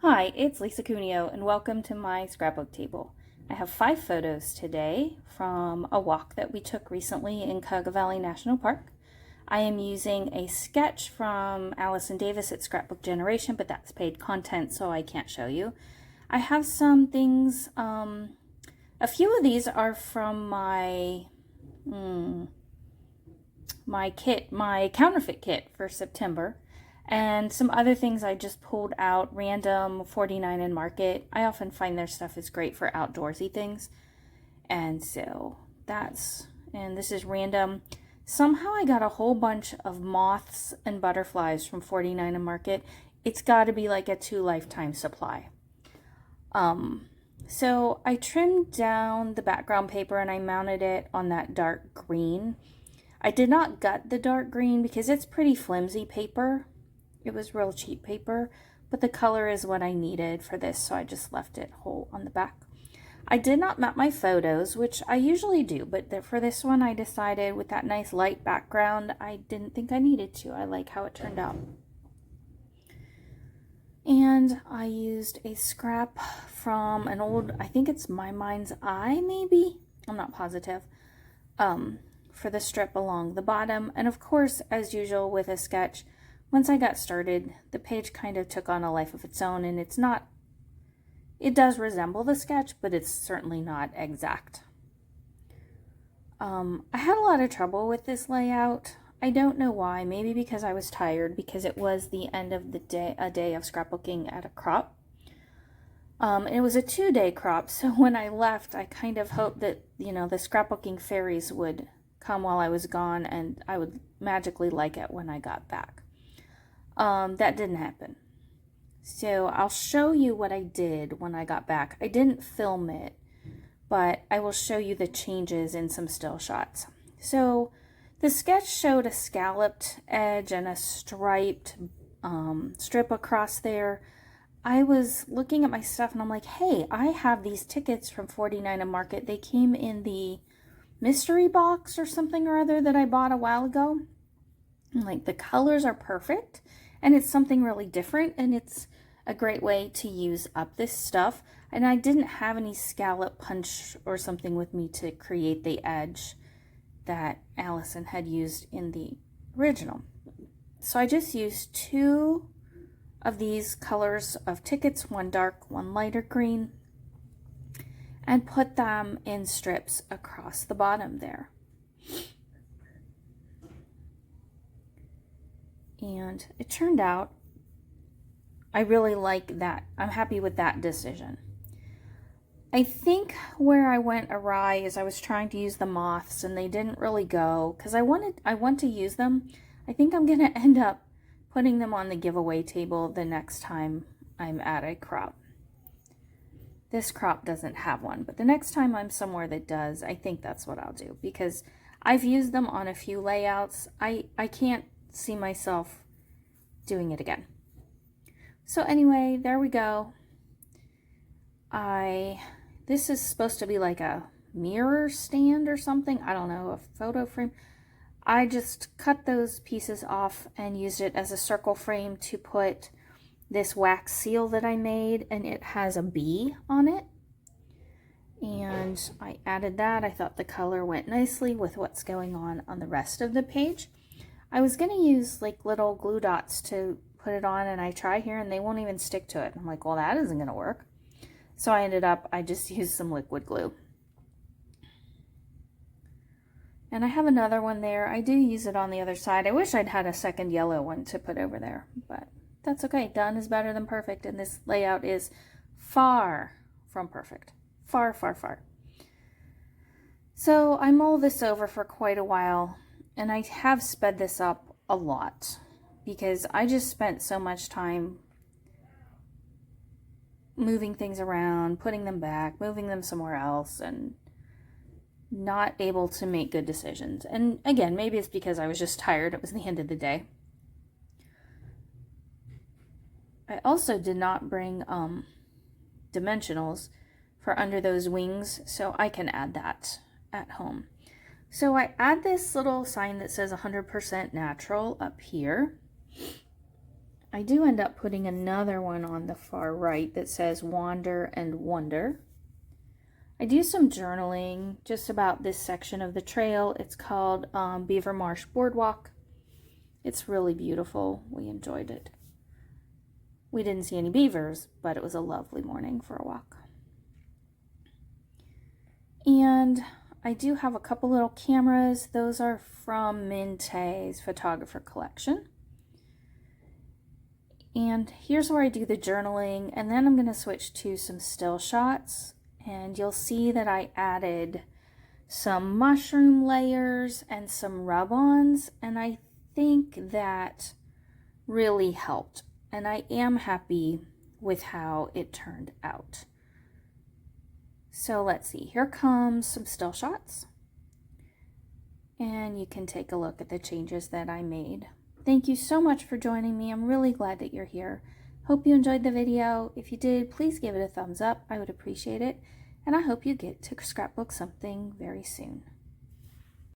Hi, it's Lisa Cuneo, and welcome to my scrapbook table. I have 5 photos today from a walk that we took recently in Cuyahoga Valley National Park. I am using a sketch from Allison Davis at Scrapbook Generation, but that's paid content, so I can't show you. I have some things, a few of these are from my counterfeit kit for September. And some other things I just pulled out, random 49 and Market. I often find their stuff is great for outdoorsy things. And so this is random. Somehow I got a whole bunch of moths and butterflies from 49 and Market. It's got to be like a 2 lifetime supply. So I trimmed down the background paper and I mounted it on that dark green. I did not gut the dark green because it's pretty flimsy paper. It was real cheap paper, but the color is what I needed for this, so I just left it whole on the back. I did not map my photos, which I usually do, but for this one I decided with that nice light background, I didn't think I needed to. I like how it turned out. And I used a scrap from an old, I think it's My Mind's Eye, maybe? I'm not positive. For the strip along the bottom. And of course, as usual with a sketch, once I got started, the page kind of took on a life of its own, and it does resemble the sketch, but it's certainly not exact. I had a lot of trouble with this layout. I don't know why, maybe because I was tired, because it was the end of the day, a day of scrapbooking at a crop. It was a 2-day crop, so when I left, I kind of hoped that, the scrapbooking fairies would come while I was gone, and I would magically like it when I got back. That didn't happen. So I'll show you what I did when I got back. I didn't film it, but I will show you the changes in some still shots. So the sketch showed a scalloped edge and a striped strip across there. I was looking at my stuff and I'm like, hey, I have these tickets from 49 and Market. They came in the mystery box or something or other that I bought a while ago. And like, the colors are perfect and it's something really different, and it's a great way to use up this stuff. And I didn't have any scallop punch or something with me to create the edge that Allison had used in the original. So I just used 2 of these colors of tickets, one dark, one lighter green, and put them in strips across the bottom there. And it turned out, I really like that. I'm happy with that decision. I think where I went awry is I was trying to use the moths and they didn't really go, because I want to use them. I think I'm going to end up putting them on the giveaway table the next time I'm at a crop. This crop doesn't have one, but the next time I'm somewhere that does, I think that's what I'll do, because I've used them on a few layouts. I can't see myself doing it again. So anyway, there we go. This is supposed to be like a mirror stand or something. I don't know, a photo frame. I just cut those pieces off and used it as a circle frame to put this wax seal that I made, and it has a bee on it. And I added that. I thought the color went nicely with what's going on the rest of the page. I was going to use like little glue dots to put it on, and I try here and they won't even stick to it. I'm like, well, that isn't going to work. So I just used some liquid glue. And I have another one there. I do use it on the other side. I wish I'd had a second yellow one to put over there, but that's okay. Done is better than perfect, and this layout is far from perfect. Far, far, far. So I mulled this over for quite a while, and I have sped this up a lot because I just spent so much time moving things around, putting them back, moving them somewhere else, and not able to make good decisions. And again, maybe it's because I was just tired. It was the end of the day. I also did not bring dimensionals for under those wings, so I can add that at home. So I add this little sign that says 100% natural up here. I do end up putting another one on the far right that says Wander and Wonder. I do some journaling just about this section of the trail. It's called Beaver Marsh Boardwalk. It's really beautiful. We enjoyed it. We didn't see any beavers, but it was a lovely morning for a walk. And I do have a couple little cameras. Those are from Minte's photographer collection. And here's where I do the journaling, and then I'm going to switch to some still shots, and you'll see that I added some mushroom layers and some rub-ons, and I think that really helped, and I am happy with how it turned out. So let's see, here comes some still shots, and you can take a look at the changes that I made. Thank you so much for joining me. I'm really glad that you're here. Hope you enjoyed the video. If you did, please give it a thumbs up. I would appreciate it. And I hope you get to scrapbook something very soon.